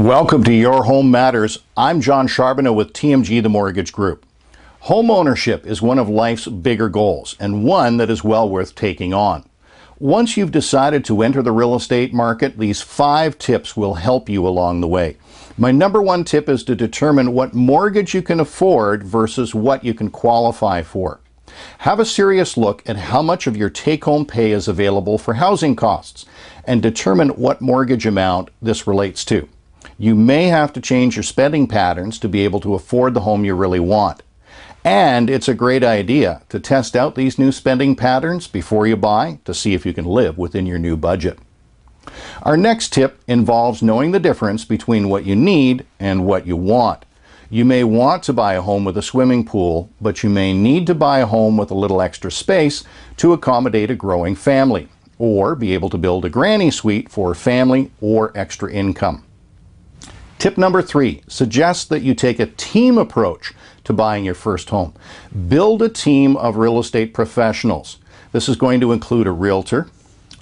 Welcome to Your Home Matters. I'm John Charbonneau with TMG The Mortgage Group. Home ownership is one of life's bigger goals and one that is well worth taking on. Once you've decided to enter the real estate market, these 5 tips will help you along the way. My number 1 tip is to determine what mortgage you can afford versus what you can qualify for. Have a serious look at how much of your take-home pay is available for housing costs and determine what mortgage amount this relates to. You may have to change your spending patterns to be able to afford the home you really want. And it's a great idea to test out these new spending patterns before you buy to see if you can live within your new budget. Our next tip involves knowing the difference between what you need and what you want. You may want to buy a home with a swimming pool, but you may need to buy a home with a little extra space to accommodate a growing family, or be able to build a granny suite for a family or extra income. Tip number 3 suggests that you take a team approach to buying your first home. Build a team of real estate professionals. This is going to include a realtor,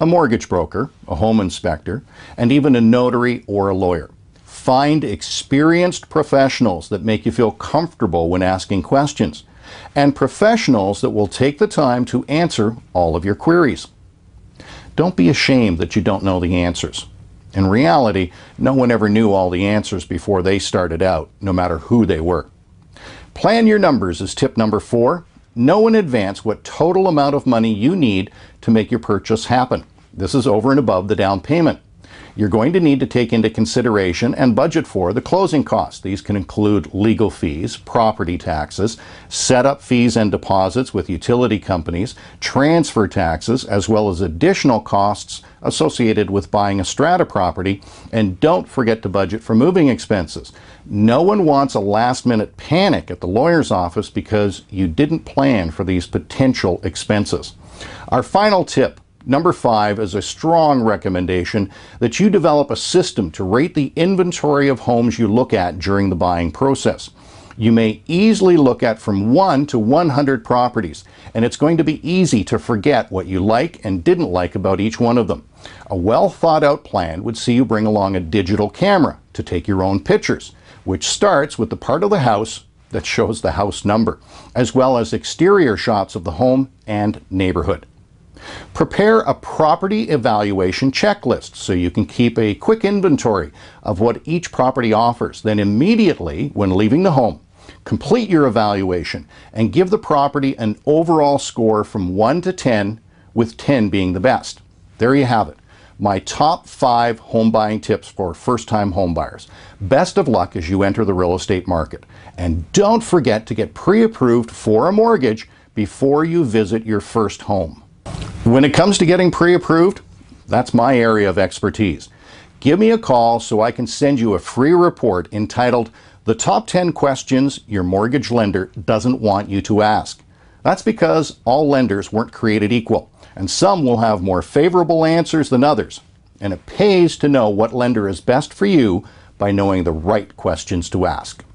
a mortgage broker, a home inspector, and even a notary or a lawyer. Find experienced professionals that make you feel comfortable when asking questions, and professionals that will take the time to answer all of your queries. Don't be ashamed that you don't know the answers. In reality, no one ever knew all the answers before they started out, no matter who they were. Plan your numbers is tip number 4. Know in advance what total amount of money you need to make your purchase happen. This is over and above the down payment. You're going to need to take into consideration and budget for the closing costs. These can include legal fees, property taxes, setup fees and deposits with utility companies, transfer taxes, as well as additional costs associated with buying a strata property. And don't forget to budget for moving expenses. No one wants a last-minute panic at the lawyer's office because you didn't plan for these potential expenses. Our final tip, number 5, is a strong recommendation that you develop a system to rate the inventory of homes you look at during the buying process. You may easily look at from 1 to 100 properties, and it's going to be easy to forget what you like and didn't like about each one of them. A well thought out plan would see you bring along a digital camera to take your own pictures, which starts with the part of the house that shows the house number, as well as exterior shots of the home and neighborhood. Prepare a property evaluation checklist so you can keep a quick inventory of what each property offers. Then immediately, when leaving the home, complete your evaluation and give the property an overall score from 1 to 10, with 10 being the best. There you have it. My top 5 home buying tips for first-time home buyers. Best of luck as you enter the real estate market. And don't forget to get pre-approved for a mortgage before you visit your first home. When it comes to getting pre-approved, that's my area of expertise. Give me a call so I can send you a free report entitled "The Top 10 Questions Your Mortgage Lender Doesn't Want You to Ask." That's because all lenders weren't created equal, and some will have more favorable answers than others. And it pays to know what lender is best for you by knowing the right questions to ask.